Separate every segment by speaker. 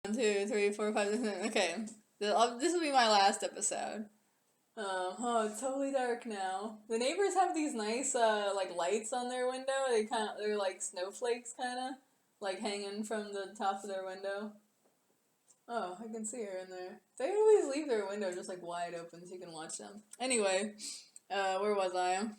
Speaker 1: 1, 2, 3, 4, 5, 6, 7. Okay. This will be my last episode. Oh, it's totally dark now. The neighbors have these nice, like, lights on their window. They're like snowflakes, kinda, like, hanging from the top of their window. Oh, I can see her in there. They always leave their window just, like, wide open so you can watch them. Anyway, where was I?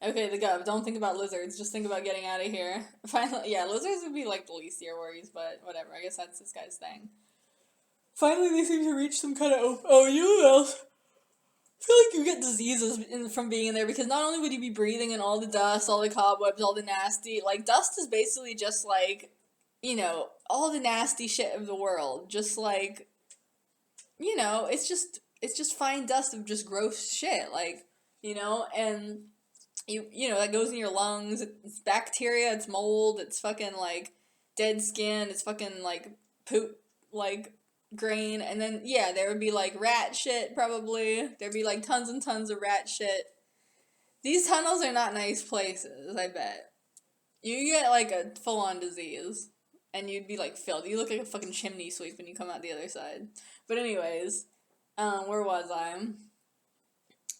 Speaker 1: Okay, the gov. Don't think about lizards. Just think about getting out of here. Finally, yeah, lizards would be, like, the least of your worries, but whatever. I guess that's this guy's thing. Finally, they seem to reach some kind of. Oh, you know what else? I feel like you get diseases from being in there because not only would you be breathing in all the dust, all the cobwebs, all the nasty. Like, dust is basically just like, all the nasty shit of the world. Just like, it's just fine dust of just gross shit. Like, and that goes in your lungs. It's bacteria, it's mold, it's fucking like dead skin, it's fucking like poop, like grain, and then there would be like rat shit probably. There'd be like tons and tons of rat shit. These tunnels are not nice places, I bet. You get like a full on disease and you'd be like filled. You look like a fucking chimney sweep when you come out the other side. But anyways, where was I?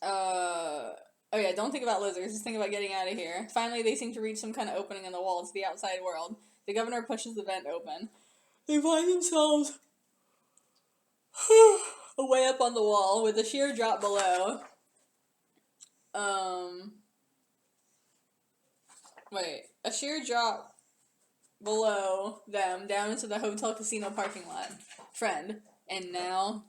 Speaker 1: Oh yeah, don't think about lizards, just think about getting out of here. Finally, they seem to reach some kind of opening in the wall to the outside world. The governor pushes the vent open. They find themselves way up on the wall with a sheer drop below. A sheer drop below them down into the hotel casino parking lot. Friend. And now,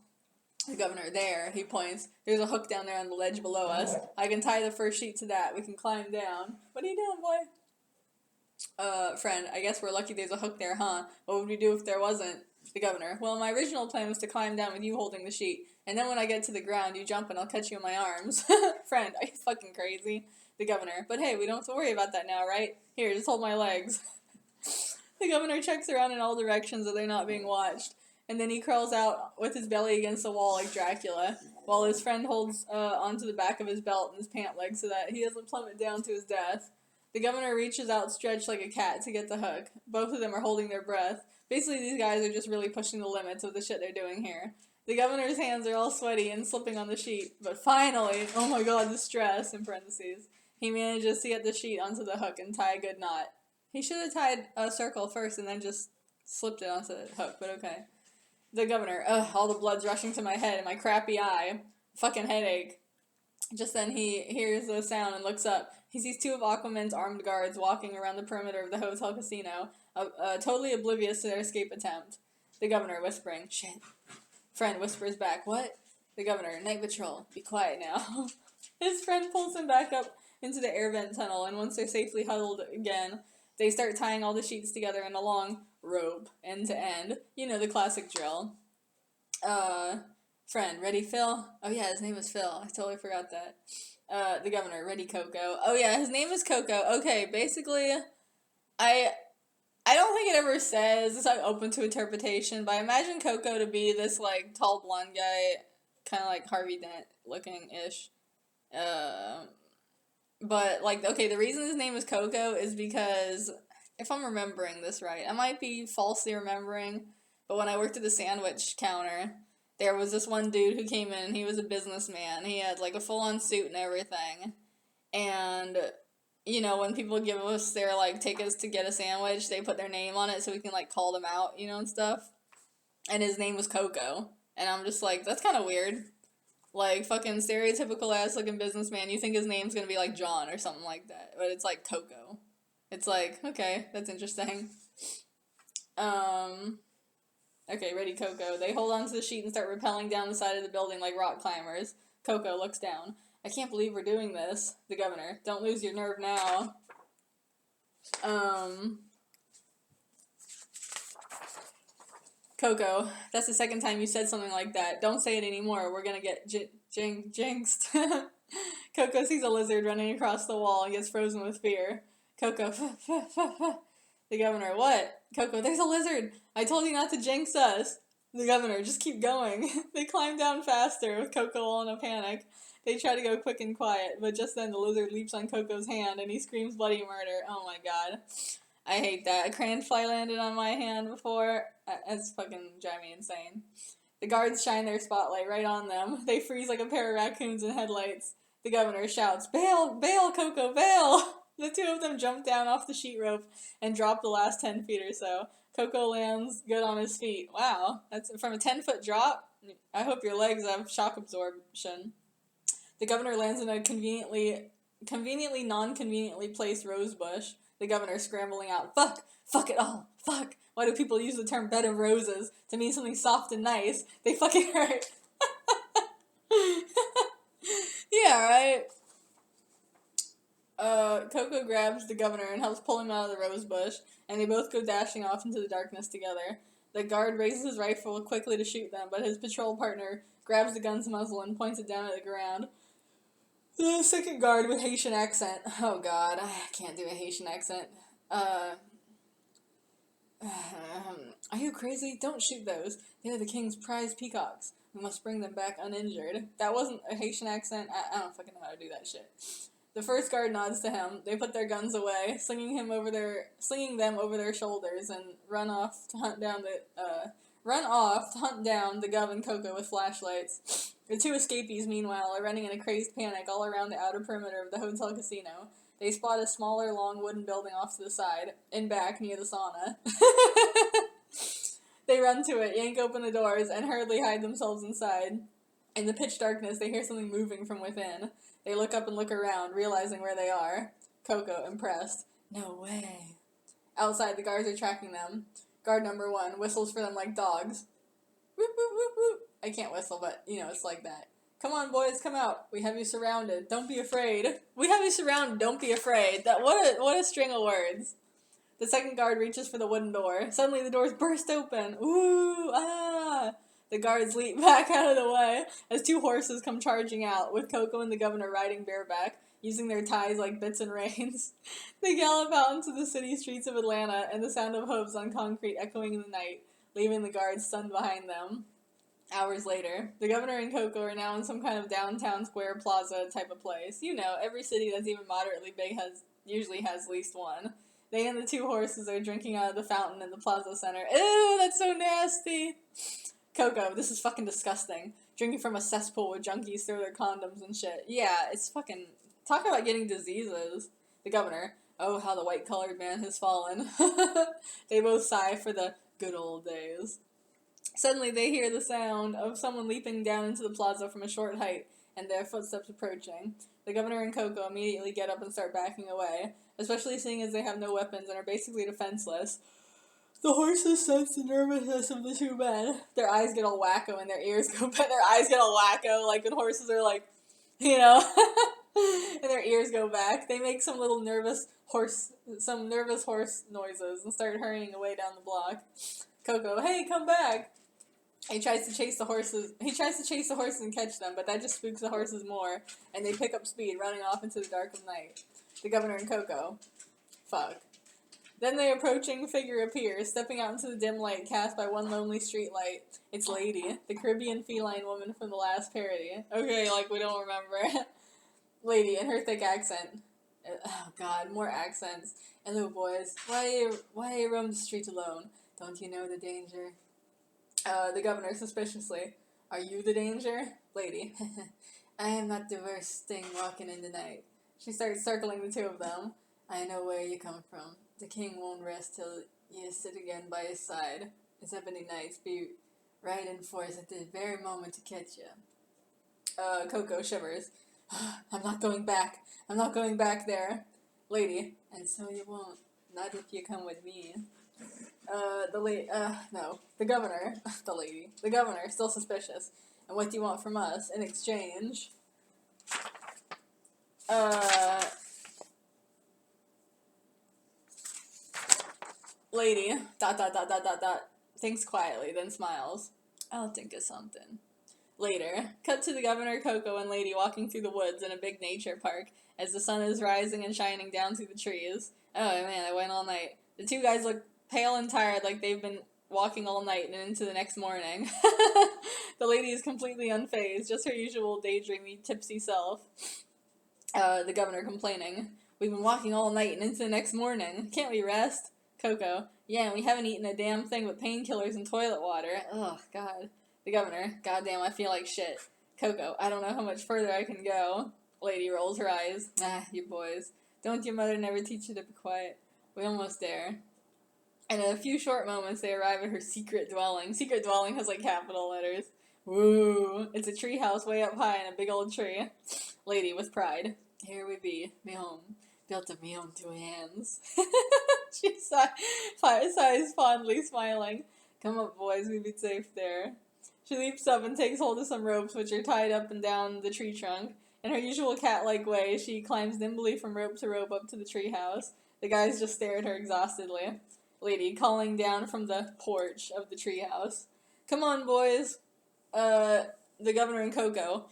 Speaker 1: the governor, there, he points. There's a hook down there on the ledge below us. I can tie the first sheet to that. We can climb down. What are you doing, boy? Friend, I guess we're lucky there's a hook there, huh? What would we do if there wasn't? The governor, well, my original plan was to climb down with you holding the sheet, and then when I get to the ground, you jump and I'll catch you in my arms. Friend, are you fucking crazy? The governor, but hey, we don't have to worry about that now, right? Here, just hold my legs. The governor checks around in all directions so they're not being watched, and then he crawls out with his belly against the wall like Dracula, while his friend holds onto the back of his belt and his pant leg so that he doesn't plummet down to his death. The governor reaches out stretched like a cat to get the hook. Both of them are holding their breath. Basically, these guys are just really pushing the limits of the shit they're doing here. The governor's hands are all sweaty and slipping on the sheet, but finally, oh my god, the stress, in parentheses, he manages to get the sheet onto the hook and tie a good knot. He should have tied a circle first and then just slipped it onto the hook, but okay. The governor, all the blood's rushing to my head and my crappy eye. Fucking headache. Just then he hears the sound and looks up. He sees two of Aquaman's armed guards walking around the perimeter of the hotel casino, totally oblivious to their escape attempt. The governor whispering, shit. Friend whispers back, what? The governor, night patrol, be quiet now. His friend pulls him back up into the air vent tunnel, and once they're safely huddled again, they start tying all the sheets together in a long rope, end to end. You know, the classic drill. Friend, ready, Phil? Oh yeah, his name is Phil. I totally forgot that. The governor, ready, Coco. Oh yeah, his name is Coco. Okay, basically, I don't think it ever says, it's like open to interpretation, but I imagine Coco to be this like tall blonde guy, kind of like Harvey Dent looking-ish. But like, okay, the reason his name is Coco is because, if I'm remembering this right, I might be falsely remembering, but when I worked at the sandwich counter, there was this one dude who came in, he was a businessman, he had like a full-on suit and everything, and, when people give us their, like, tickets to get a sandwich, they put their name on it so we can, like, call them out, and stuff, and his name was Coco, and I'm just like, that's kind of weird. Like, fucking stereotypical ass looking businessman, you think his name's gonna be like John or something like that, but it's like Coco. It's like, okay, that's interesting. Okay, ready, Coco. They hold onto the sheet and start rappelling down the side of the building like rock climbers. Coco looks down. I can't believe we're doing this. The governor. Don't lose your nerve now. Coco, that's the second time you said something like that. Don't say it anymore. We're gonna get jinxed. Coco sees a lizard running across the wall and gets frozen with fear. Coco, the governor, what? Coco, there's a lizard! I told you not to jinx us! The governor, just keep going. They climb down faster, with Coco all in a panic. They try to go quick and quiet, but just then the lizard leaps on Coco's hand and he screams bloody murder. Oh my god. I hate that. A crayon fly landed on my hand before. That's fucking drive me insane. The guards shine their spotlight right on them. They freeze like a pair of raccoons in headlights. The governor shouts, "Bail! Bail, Coco, bail!" The two of them jump down off the sheet rope and drop the last 10 feet or so. Coco lands good on his feet. Wow, that's from a 10-foot drop? I hope your legs have shock absorption. The governor lands in a conveniently non-conveniently placed rose bush. The governor scrambling out, fuck it all, fuck. Why do people use the term bed of roses to mean something soft and nice? They fucking hurt. Yeah, right? Coco grabs the governor and helps pull him out of the rose bush, and they both go dashing off into the darkness together. The guard raises his rifle quickly to shoot them, but his patrol partner grabs the gun's muzzle and points it down at the ground. The second guard with Haitian accent. Oh god, I can't do a Haitian accent. Are you crazy? Don't shoot those. They are the king's prize peacocks. We must bring them back uninjured. That wasn't a Haitian accent. I don't fucking know how to do that shit. The first guard nods to him. They put their guns away, slinging them over their shoulders, and run off to hunt down the Gov and Coco with flashlights. The two escapees, meanwhile, are running in a crazed panic all around the outer perimeter of the hotel casino. They spot a smaller, long wooden building off to the side, in back, near the sauna. They run to it, yank open the doors, and hurriedly hide themselves inside. In the pitch darkness, they hear something moving from within. They look up and look around, realizing where they are. Coco, impressed. No way. Outside, the guards are tracking them. Guard number 1 whistles for them like dogs. Whoop, whoop, whoop, whoop. I can't whistle, but, it's like that. Come on, boys, come out. We have you surrounded. Don't be afraid. We have you surrounded. Don't be afraid. What a string of words. The second guard reaches for the wooden door. Suddenly, the doors burst open. Ooh, ah. The guards leap back out of the way as 2 horses come charging out, with Coco and the governor riding bareback, using their ties like bits and reins. They gallop out into the city streets of Atlanta, and the sound of hooves on concrete echoing in the night, leaving the guards stunned behind them. Hours later, the governor and Coco are now in some kind of downtown square plaza type of place. Every city that's even moderately big usually has at least one. They and the 2 horses are drinking out of the fountain in the plaza center. Ew, that's so nasty! Coco, this is fucking disgusting. Drinking from a cesspool where junkies throw their condoms and shit. Yeah, it's fucking... Talk about getting diseases. The governor, oh, how the white-colored man has fallen. They both sigh for the good old days. Suddenly, they hear the sound of someone leaping down into the plaza from a short height, and their footsteps approaching. The governor and Coco immediately get up and start backing away, especially seeing as they have no weapons and are basically defenseless. The horses sense the nervousness of the 2 men. Their eyes get all wacko and their ears go back. Their eyes get all wacko, like when horses are like, and their ears go back. They make some nervous horse noises and start hurrying away down the block. Coco, hey, come back! He tries to chase the horses and catch them, but that just spooks the horses more, and they pick up speed, running off into the dark of night. The governor and Coco. Fuck. Then the approaching figure appears, stepping out into the dim light cast by one lonely street light. It's Lady, the Caribbean feline woman from the last parody. Okay, we don't remember. Lady, in her thick accent. Oh god, more accents. Hello, boys. Why roam the street alone? Don't you know the danger? The governor, suspiciously. Are you the danger? Lady. I am not the worst thing walking in the night. She starts circling the 2 of them. I know where you come from. The king won't rest till you sit again by his side. His ebony knights be right in force at the very moment to catch you. Coco shivers. I'm not going back. I'm not going back there. Lady. And so you won't. Not if you come with me. The governor. The lady. The governor, still suspicious. And what do you want from us in exchange? Lady, ... thinks quietly, then smiles. I'll think of something. Later, cut to the governor, Coco, and Lady walking through the woods in a big nature park as the sun is rising and shining down through the trees. Oh man, I went all night. The 2 guys look pale and tired, like they've been walking all night and into the next morning. The lady is completely unfazed, just her usual daydreamy, tipsy self. The governor complaining. We've been walking all night and into the next morning. Can't we rest? Coco. Yeah, and we haven't eaten a damn thing but painkillers and toilet water. Ugh, God. The governor. Goddamn, I feel like shit. Coco. I don't know how much further I can go. Lady rolls her eyes. Ah, you boys. Don't your mother never teach you to be quiet? We almost there. And in a few short moments, they arrive at her secret dwelling. Secret dwelling has, like, capital letters. Woo! It's a tree house way up high in a big old tree. Lady with pride. Here we be. Me home. Built of me own 2 hands. She sighs fondly, smiling. Come up, boys. We be safe there. She leaps up and takes hold of some ropes, which are tied up and down the tree trunk. In her usual cat-like way, she climbs nimbly from rope to rope up to the treehouse. The guys just stare at her exhaustedly. Lady calling down from the porch of the treehouse. Come on, boys. The governor and Coco.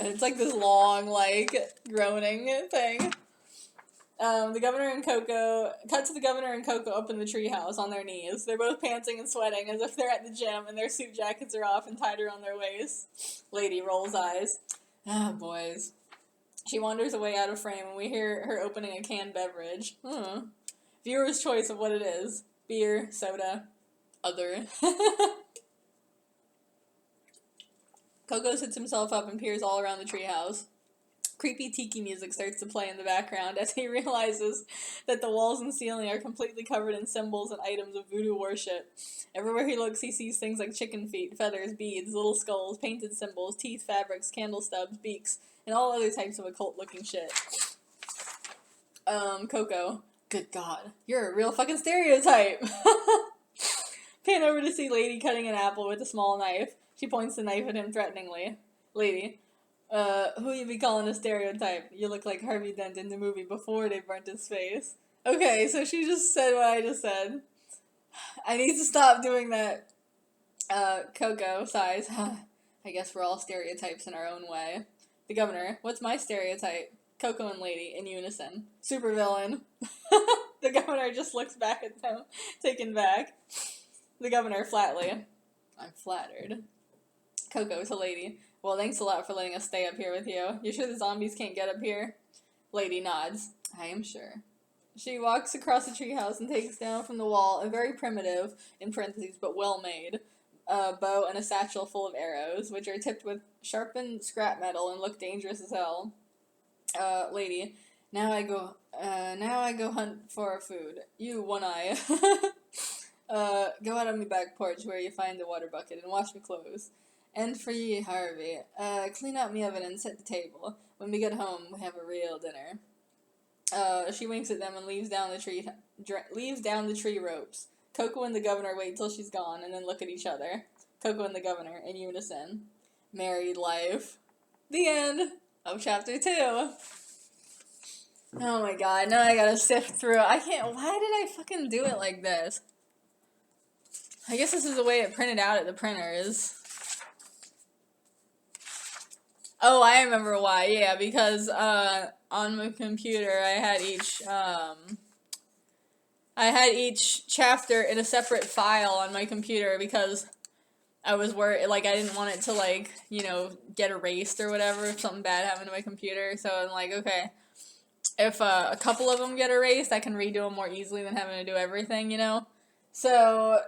Speaker 1: It's like this long, like, groaning thing. The governor and Coco, cut to the governor and Coco up in the treehouse on their knees. They're both panting and sweating as if they're at the gym and their suit jackets are off and tied around their waists. Lady rolls eyes. Ah, boys. She wanders away out of frame and we hear her opening a canned beverage. Viewer's choice of what it is. Beer, soda, other. Coco sits himself up and peers all around the treehouse. Creepy tiki music starts to play in the background as he realizes that the walls and ceiling are completely covered in symbols and items of voodoo worship. Everywhere he looks, he sees things like chicken feet, feathers, beads, little skulls, painted symbols, teeth, fabrics, candle stubs, beaks, and all other types of occult-looking shit. Coco. Good God. You're a real fucking stereotype! Pan over to see Lady cutting an apple with a small knife. She points the knife at him threateningly. Lady. Who you be calling a stereotype? You look like Harvey Dent in the movie before they burnt his face. Okay, so she just said what I just said. I need to stop doing that. Coco sighs. I guess we're all stereotypes in our own way. The governor. What's my stereotype? Coco and Lady, in unison. Supervillain. The governor just looks back at them, taken back. The governor, flatly. I'm flattered. Coco to Lady. Well, thanks a lot for letting us stay up here with you. You sure the zombies can't get up here? Lady nods. I am sure. She walks across the treehouse and takes down from the wall a very primitive, in parentheses, but well-made, bow and a satchel full of arrows, which are tipped with sharpened scrap metal and look dangerous as hell. Lady, now I go hunt for our food. You, One Eye. Go out on me back porch where you find the water bucket and wash me clothes. And for ye, Harvey, clean out me oven and set the table. When we get home, we have a real dinner. She winks at them and leaves down the tree ropes. Coco and the governor wait till she's gone and then look at each other. Coco and the governor, in unison. Married life. The end of chapter 2. Oh my god, now I gotta sift through. Why did I fucking do it like this? I guess this is the way it printed out at the printers. Oh, I remember why. Yeah, because on my computer I had each chapter in a separate file on my computer because I was worried, like, I didn't want it to, like, you know, get erased or whatever if something bad happened to my computer. So I'm like, okay, if a couple of them get erased, I can redo them more easily than having to do everything, you know? So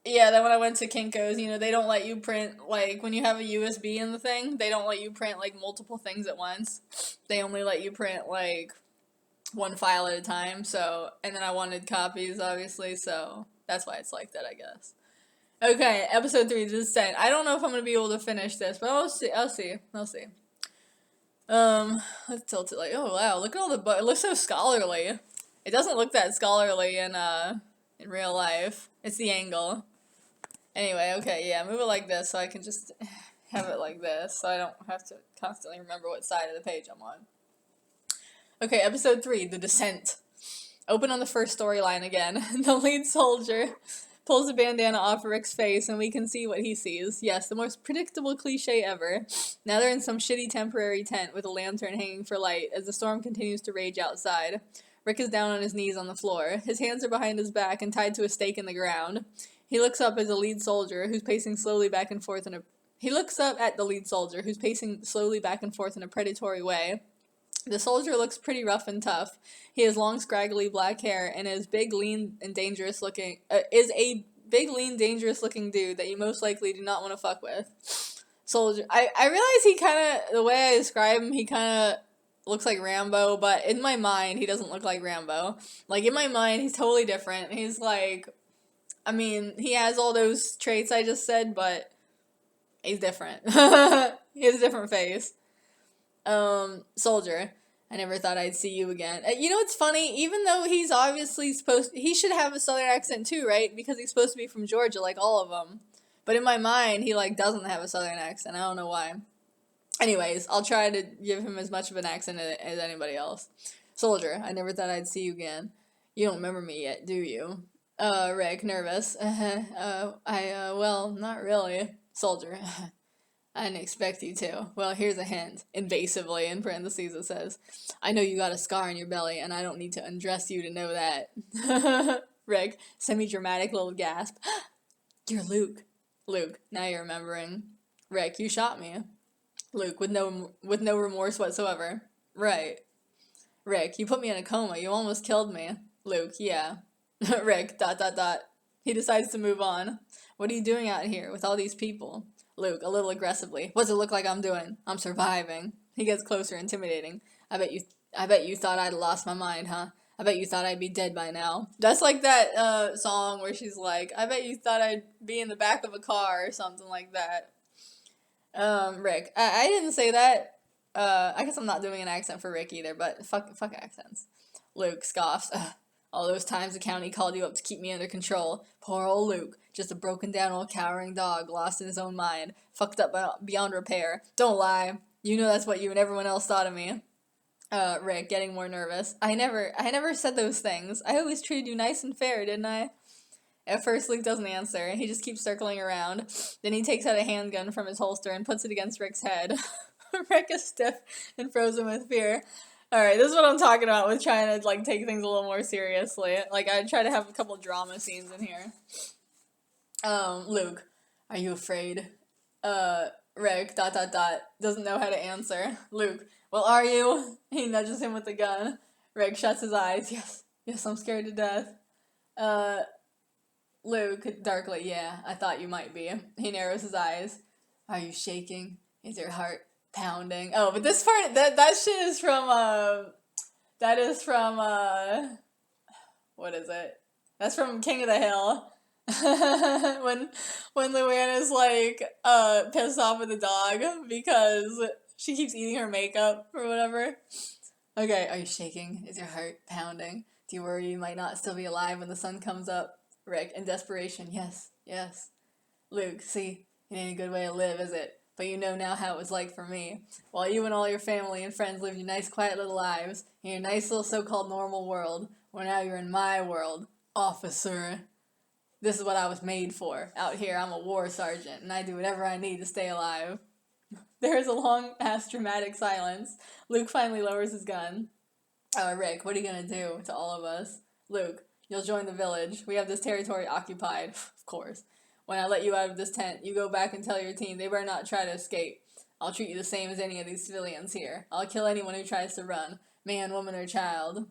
Speaker 1: yeah, then when I went to Kinko's, you know, they don't let you print, like, when you have a USB in the thing, they don't let you print, like, multiple things at once. They only let you print, like, one file at a time, so, and then I wanted copies, obviously, so that's why it's like that, I guess. Okay, episode 3, The Descent. I don't know if I'm gonna be able to finish this, but I'll see. Let's tilt it, like, oh wow, look at all the it looks so scholarly. It doesn't look that scholarly in real life. It's the angle. Anyway, okay, yeah, move it like this so I can just have it like this so I don't have to constantly remember what side of the page I'm on. Okay, episode 3, The Descent. Open on the first storyline again. The lead soldier pulls a bandana off Rick's face and we can see what he sees. Yes, the most predictable cliche ever. Now they're in some shitty temporary tent with a lantern hanging for light as the storm continues to rage outside. Rick is down on his knees on the floor. His hands are behind his back and tied to a stake in the ground. He looks up at the lead soldier, who's pacing slowly back and forth in a predatory way. The soldier looks pretty rough and tough. He has long, scraggly black hair and is big, lean, and dangerous looking. Is a big, lean, dangerous looking dude that you most likely do not want to fuck with. Soldier. I realize he kind of, the way I describe him, he kind of looks like Rambo, but in my mind, he doesn't look like Rambo. Like, in my mind, he's totally different. He's like, I mean, he has all those traits I just said, but he's different. He has a different face. Soldier. I never thought I'd see you again. You know what's funny? Even though he's obviously he should have a southern accent too, right? Because he's supposed to be from Georgia, like all of them. But in my mind, he, like, doesn't have a southern accent. I don't know why. Anyways, I'll try to give him as much of an accent as anybody else. Soldier. I never thought I'd see you again. You don't remember me yet, do you? Rick, nervous. Well, not really. Soldier. I didn't expect you to. Well, here's a hint. Invasively, in parentheses, it says, I know you got a scar on your belly, and I don't need to undress you to know that. Rick, semi-dramatic little gasp. You're Luke. Luke, now you're remembering. Rick, you shot me. Luke, with no remorse whatsoever. Right. Rick, you put me in a coma. You almost killed me. Luke, yeah. Rick, ... He decides to move on. What are you doing out here with all these people? Luke, a little aggressively. What's it look like I'm doing? I'm surviving. He gets closer, intimidating. I bet you thought I'd lost my mind, huh? I bet you thought I'd be dead by now. That's like that song where she's like, I bet you thought I'd be in the back of a car or something like that. Rick. I didn't say that. I guess I'm not doing an accent for Rick either, but fuck accents. Luke scoffs. All those times the county called you up to keep me under control. Poor old Luke. Just a broken down old cowering dog, lost in his own mind. Fucked up beyond repair. Don't lie. You know that's what you and everyone else thought of me. Rick, getting more nervous. I never said those things. I always treated you nice and fair, didn't I? At first, Luke doesn't answer. He just keeps circling around. Then he takes out a handgun from his holster and puts it against Rick's head. Rick is stiff and frozen with fear. Alright, this is what I'm talking about with trying to, like, take things a little more seriously. Like, I try to have a couple drama scenes in here. Luke, are you afraid? Rick, ... doesn't know how to answer. Luke, well, are you? He nudges him with the gun. Rick shuts his eyes. Yes, I'm scared to death. Luke, darkly, yeah, I thought you might be. He narrows his eyes. Are you shaking? Is your heart pounding? Oh, but this part, that shit is from, what is it? That's from King of the Hill. when Luann is, like, pissed off with the dog because she keeps eating her makeup or whatever. Okay, are you shaking? Is your heart pounding? Do you worry you might not still be alive when the sun comes up? Rick, in desperation, yes. Luke, see, it ain't a good way to live, is it? But you know now how it was like for me. While you and all your family and friends lived your nice, quiet little lives in your nice little so-called normal world, well, now you're in my world, officer. This is what I was made for. Out here, I'm a war sergeant, and I do whatever I need to stay alive. There is a long-ass dramatic silence. Luke finally lowers his gun. Rick, what are you gonna do to all of us? Luke, you'll join the village. We have this territory occupied. Of course. When I let you out of this tent, you go back and tell your team they better not try to escape. I'll treat you the same as any of these civilians here. I'll kill anyone who tries to run. Man, woman, or child.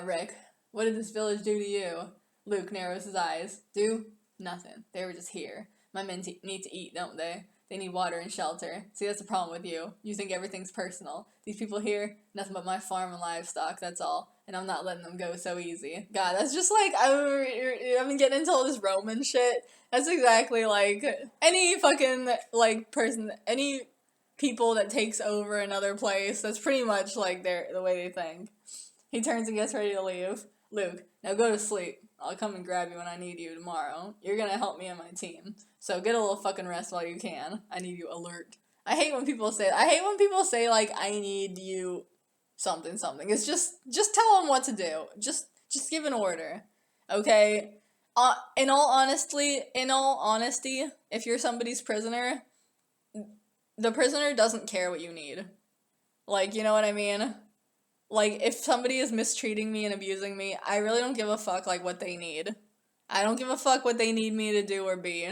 Speaker 1: Rick, what did this village do to you? Luke narrows his eyes. Do? Nothing. They were just here. My men need to eat, don't they? They need water and shelter. See, that's the problem with you. You think everything's personal. These people here, nothing but my farm and livestock, that's all. And I'm not letting them go so easy. God, that's just like, I've been getting into all this Roman shit. That's exactly like, any fucking, like, person, any people that takes over another place, that's pretty much, like, the way they think. He turns and gets ready to leave. Luke, now go to sleep. I'll come and grab you when I need you tomorrow. You're gonna help me and my team. So get a little fucking rest while you can. I need you alert. I hate when people say, like, I need you something. It's just tell them what to do. Just give an order. Okay? In all honesty, if you're somebody's prisoner, the prisoner doesn't care what you need. Like, you know what I mean? Like, if somebody is mistreating me and abusing me, I really don't give a fuck, like, what they need. I don't give a fuck what they need me to do or be.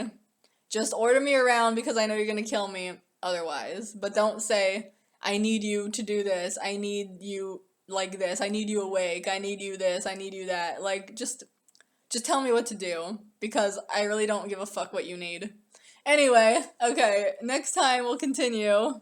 Speaker 1: Just order me around because I know you're gonna kill me otherwise. But don't say, I need you to do this. I need you like this. I need you awake. I need you this. I need you that. Like, just tell me what to do, because I really don't give a fuck what you need. Anyway, okay, next time we'll continue.